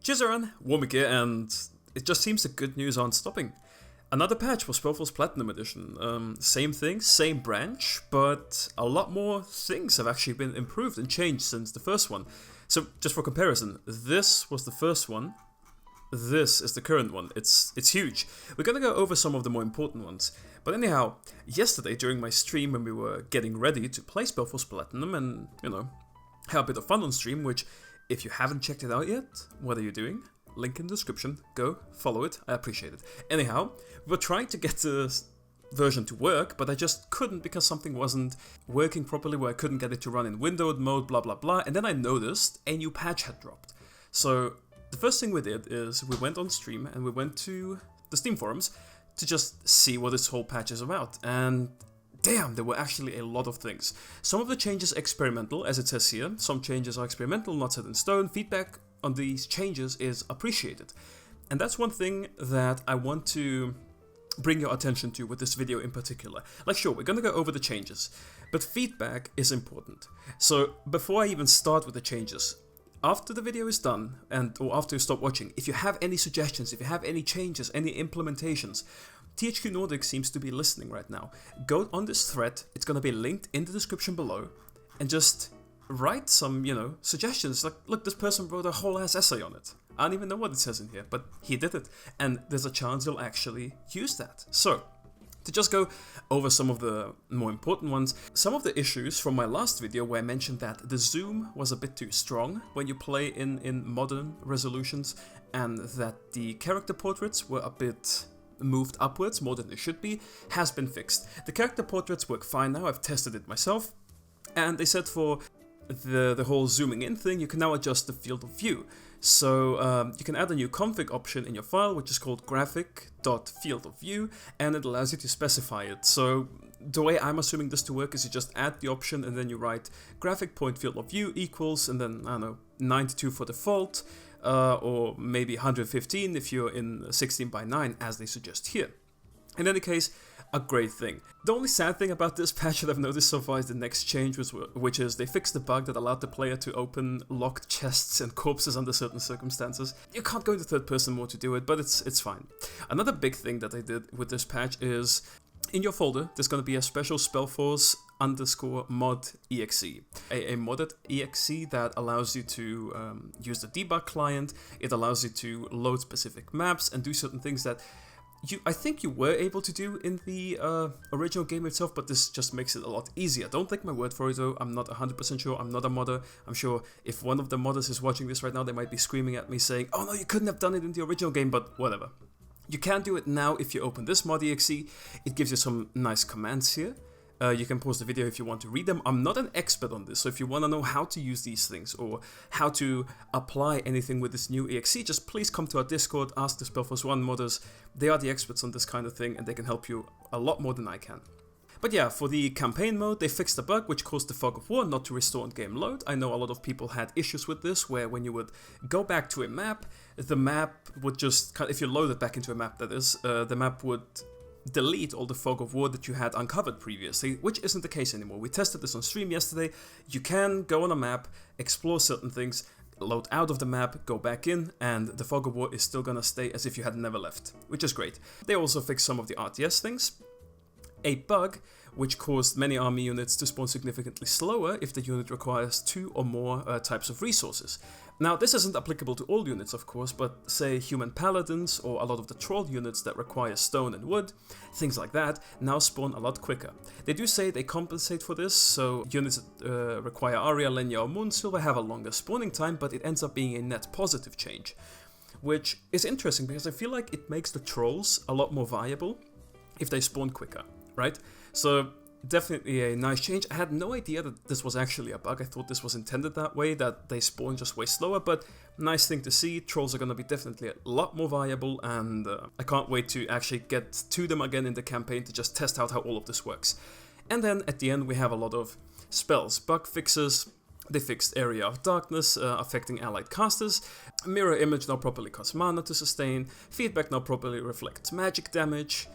Cheers everyone, Warmick here, and it just seems the good news aren't stopping. Another patch for SpellForce Platinum Edition. Same thing, same branch, but a lot more things have actually been improved and changed since the first one. So just for comparison, this was the first one, this is the current one. It's huge. We're gonna go over some of the more important ones. But anyhow, yesterday during my stream when we were getting ready to play SpellForce Platinum and, have a bit of fun on stream, which if you haven't checked it out yet, what are you doing? Link in the description, go, follow it, I appreciate it. Anyhow, we were trying to get the version to work, but I just couldn't because something wasn't working properly where I couldn't get it to run in windowed mode, blah blah blah, and then I noticed a new patch had dropped. So the first thing we did is we went on stream and we went to the Steam forums to just see what this whole patch is about, and damn, there were actually a lot of things. Some of the changes experimental, as it says here. Some changes are experimental, not set in stone. Feedback on these changes is appreciated. And that's one thing that I want to bring your attention to with this video in particular. Like, sure, we're gonna go over the changes, but feedback is important. So before I even start with the changes, after the video is done, or after you stop watching, if you have any suggestions, if you have any changes, any implementations, THQ Nordic seems to be listening right now. Go on this thread, it's gonna be linked in the description below, and just write some, suggestions. Like, look, this person wrote a whole ass essay on it. I don't even know what it says in here, but he did it, and there's a chance you'll actually use that. So, to just go over some of the more important ones, some of the issues from my last video where I mentioned that the zoom was a bit too strong when you play in modern resolutions, and that the character portraits were a bit moved upwards more than they should be, has been fixed. The character portraits work fine now, I've tested it myself, and they said for the whole zooming in thing, you can now adjust the field of view. So you can add a new config option in your file, which is called graphic.fieldofview, and it allows you to specify it. So the way I'm assuming this to work is you just add the option and then you write graphic.fieldofview equals, and then, I don't know, 92 for default, or maybe 115 if you're in 16 by 9, as they suggest here. In any case, a great thing. The only sad thing about this patch that I've noticed so far is the next change, which is they fixed the bug that allowed the player to open locked chests and corpses under certain circumstances. You can't go into third person mode to do it, but it's fine. Another big thing that they did with this patch is, in your folder, there's going to be a special SpellForce _mod exe. A modded exe that allows you to use the debug client. It allows you to load specific maps and do certain things that I think you were able to do in the original game itself, but this just makes it a lot easier. Don't take my word for it though, I'm not 100% sure, I'm not a modder. I'm sure if one of the modders is watching this right now, they might be screaming at me saying, oh no, you couldn't have done it in the original game, but whatever. You can do it now if you open this mod exe. It gives you some nice commands here. You can pause the video if you want to read them. I'm not an expert on this, so if you want to know how to use these things or how to apply anything with this new exe, just please come to our Discord, ask the SpellForce 1 modders. They are the experts on this kind of thing and they can help you a lot more than I can. But yeah, for the campaign mode, they fixed the bug which caused the fog of war not to restore on game load. I know a lot of people had issues with this, where when you would go back to a map, the map would just, if you load it back into a map that is, the map would delete all the fog of war that you had uncovered previously, which isn't the case anymore. We tested this on stream yesterday. You can go on a map, explore certain things, load out of the map, go back in, and the fog of war is still gonna stay as if you had never left, which is great. They also fixed some of the RTS things. A bug which caused many army units to spawn significantly slower if the unit requires 2 or more types of resources. Now, this isn't applicable to all units, of course, but say human paladins or a lot of the troll units that require stone and wood, things like that, now spawn a lot quicker. They do say they compensate for this, so units that require Aria, Lenya or Moonsilver have a longer spawning time, but it ends up being a net positive change, which is interesting because I feel like it makes the trolls a lot more viable if they spawn quicker, right? So definitely a nice change. I had no idea that this was actually a bug. I thought this was intended that way, that they spawn just way slower, but nice thing to see. Trolls are going to be definitely a lot more viable, and I can't wait to actually get to them again in the campaign to just test out how all of this works. And then at the end we have a lot of spells, bug fixes. They fixed Area of Darkness, affecting allied casters. Mirror Image now properly costs mana to sustain. Feedback now properly reflects magic damage.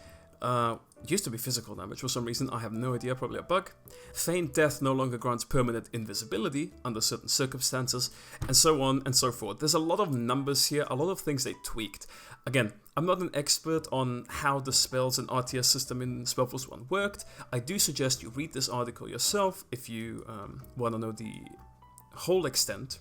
used to be physical damage for some reason, I have no idea, probably a bug. Feign death no longer grants permanent invisibility under certain circumstances, and so on and so forth. There's a lot of numbers here, a lot of things they tweaked. Again, I'm not an expert on how the spells and RTS system in SpellForce 1 worked. I do suggest you read this article yourself if you want to know the whole extent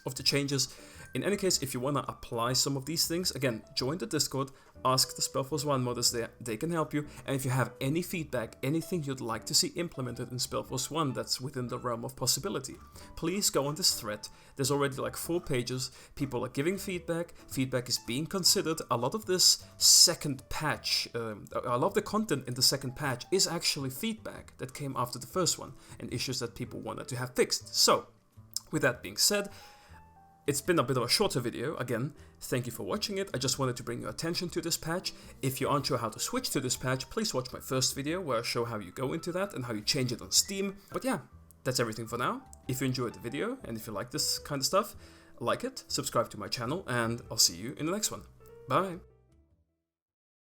of the changes. In any case, if you want to apply some of these things, again, join the Discord, ask the SpellForce 1 modders there, they can help you, and if you have any feedback, anything you'd like to see implemented in SpellForce 1 that's within the realm of possibility, please go on this thread. There's already like 4 pages, people are giving feedback is being considered. A lot of this second patch, a lot of the content in the second patch is actually feedback that came after the first one, and issues that people wanted to have fixed. So, with that being said, it's been a bit of a shorter video. Again, thank you for watching it. I just wanted to bring your attention to this patch. If you aren't sure how to switch to this patch, please watch my first video where I show how you go into that and how you change it on Steam. But yeah, that's everything for now. If you enjoyed the video and if you like this kind of stuff, like it, subscribe to my channel, and I'll see you in the next one. Bye!